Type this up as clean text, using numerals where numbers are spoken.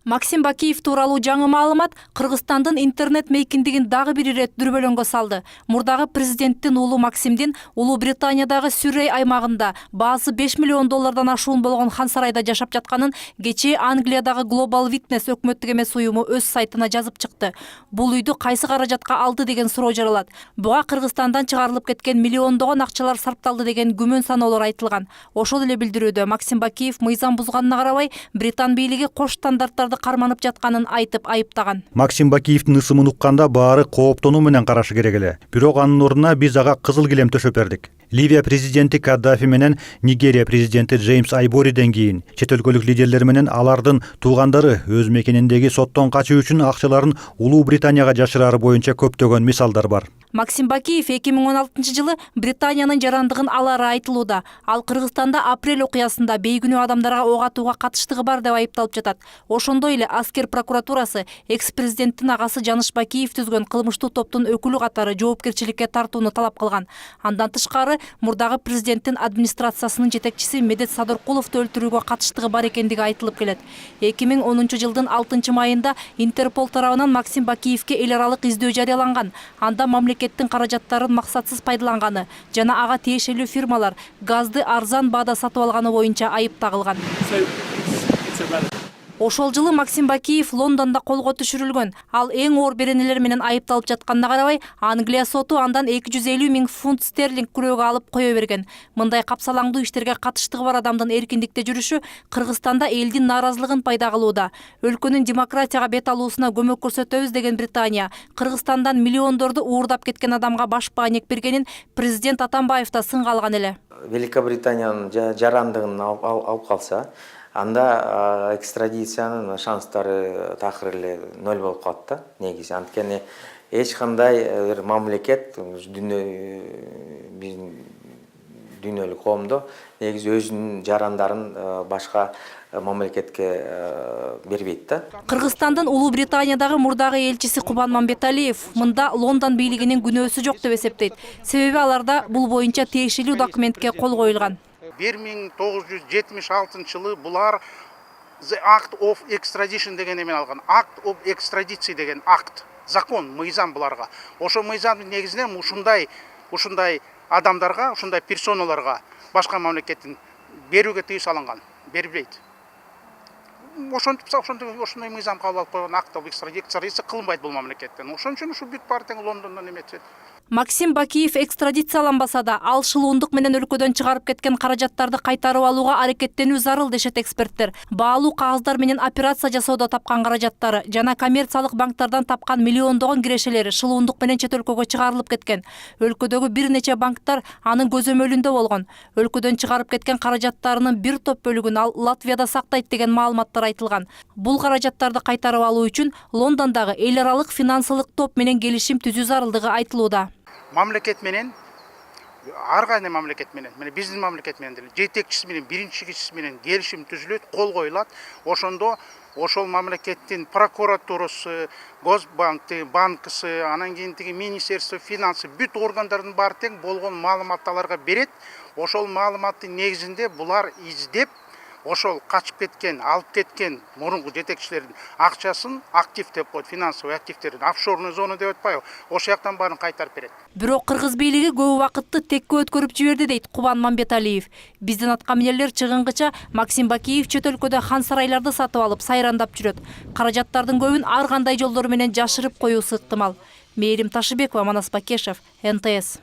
Максим Бакиев тууралуу жаңы маалымат Кыргызстандын интернет мейкиндигин дагы бир ирет дүрбөлөңгө салды. Мурдагы президенттин уулу Максимдин Улуу Британиядагы Сүррей аймагында баасы $5 миллион ашуун болгон хан сарайда жашап жатканын кечээ Англиядагы Global Witness өкмөттүк эмес уюму өз сайтына жазып чыкты. Бул үйдү кайсы каражатка алды деген суроо жаралат. Буга Кыргызстандан чыгарылып кеткен миллиондогон акчалар сарпталды деген күмөн саноолор айтылган. Ошол эле билдирүүдө Максим Бакиев мыйзам бузганына карабай Британ бийлиги кош стандарттарды карманып жатканын айтып айыптаган. Максим Бакиевдин ысымын укканда баары кооптонуу менен карашы керек эле. Бирок анын ордуна биз ага кызыл килем төшөп бердик. Ливия президенти Каддафи менен Нигерия президенти Джеймс Айбориден кийин чет өлкөлүк лидерлер менен алардын туугандары өз мекениндеги соттон качуу үчүн акчаларын Улуу Британияга жашырары боюнча көптөгөн мисалдар бар. Максим Бакиев 2016 жылы Британиянын жарандыгын алары айтылууда. Ал Кыргызстанда апрель окуясында бейгүнүү адамдарга ок атууга катыштыгы бар деп айыпталып жатат. Ошондой эле Аскер прокуратурасы экс-президенттин агасы Жаныш Бакиев түзгөн кылмыштуу топтун өкүлү катары жоопкерчиликке тартууну талап кылган. Андан тышкары мурдагы президенттин администрациясынын жетекчиси Медет Садыркуловду өлтүрүүгө катыштыгы бар экендиги айтылып келет. 2010 жылдын 6 майында Интерпол тарабынан Максим Бакиевке эл аралык издөө жарыяланган. Анда мамлекеттин каражаттарын максатсыз пайдаланганы жана ага тиешелүү фирмалар газды арзан баада сатып алганы боюнча айып тагылган. Ошол жылы Максим Бакиев Лондондо колго түшүрүлгөн. Ал эң оор беренелер менен айыпталып жатканына карабай, Англия соту андан 250 000 фунт стерлинг күрөөгө алып кое берген. Мындай капсалаңдуу иштерге катыштыгы бар адамдын эркиндикте жүрүшү Кыргызстанда элдин нааразылыгын пайда кылууда. Өлкөнүн демократияга бет алуусуна көмөк көрсөтөбүз деген Британия Кыргызстандан миллиондорду уурдап кеткен адамга баш баанек бергенин президент Атамбаев да сынга алган эле. Великобританиянын жарандыгын алып калса, анда экстрадициянын шанстары такыр эле 0 болуп калат да, негизи. Анткени эч кандай бир мамлекет дүйнөлүк коомдо негизи өзүнүн жарандарын башка мамлекетке бербейт да. Кыргызстандын Улуу Британиядагы мурдагы элчиси Кубан Мамбеталиев мында Лондон бийлигинин күнөөсү жок деп эсептейт. Себеби аларда бул боюнча тиешелүү документке кол коюлган. 1976 жылы булар The Act of Extradition деген эмен алган. Act of Extradition деген акт, закон, мыйзам буларга. Ошо мыйзамдын негизинен ушундай адамдарга, ушундай персоналарга башка мамлекеттин берүүгө тыюу салынган. Бербейт. Ошондой мыйзам кабыл алып койгон Act of Extradition кылынбайт бул мамлекеттен. Ошон үчүн ушу бүт баары тең Лондондон эметет. Максим Бакиев экстрадицияланбаса да, ал шылуундук менен өлкөдөн чыгарып кеткен каражаттарды кайтарып алууга аракеттенүү зарыл дешет эксперттер. Баалуу кагаздар менен операция жасоодо тапкан каражаттары жана коммерциялык банктардан тапкан миллиондогон кирешелери шылуундук менен чет өлкөгө чыгарылып кеткен. Өлкөдөгү бир нече банктар анын көзөмөлүндө болгон. Өлкөдөн чыгарып кеткен каражаттарынын бир топ бөлүгүн ал Латвияда сактайт деген маалыматтар айтылган. Бул каражаттарды кайтарып алуу үчүн Лондондогу эл аралык финансылык топ менен келишим түзүү зарылдыгы айтылууда. Мамлекет менен, ар кайсы мамлекет менен, биздин мамлекет менен деле жетекчиси менен, биринчи кишиси менен келишим түзүлөт, кол коюлат. Ошондо ошол мамлекеттин прокуратурасы, Госбанкты, банкысы, анан кийин Министерство финансы бүт органдардын баары тең болгон маалыматты аларга берет. Ошол маалыматтын негизинде булар издеп, ошол качып кеткен, алып кеткен мурунку жетекчилердин акчасын актив деп коет, финансовый активтерин, офшорный зона деп атпайбы, ошол жактан баарын кайтарып берет. Бирок кыргыз бийлиги көп убакытты текке өткөрүп жиберди дейт Кубан Мамбеталиев. Биздин аткаминерлер чыгынгыча Максим Бакиев чет өлкөдө хан сарайларды сатып алып сайрандап жүрөт. Каражаттардын көбүн ар кандай жолдор менен жашырып коюусу ыктымал. Мээрим Ташыбекова, Манас Бакешев, НТС.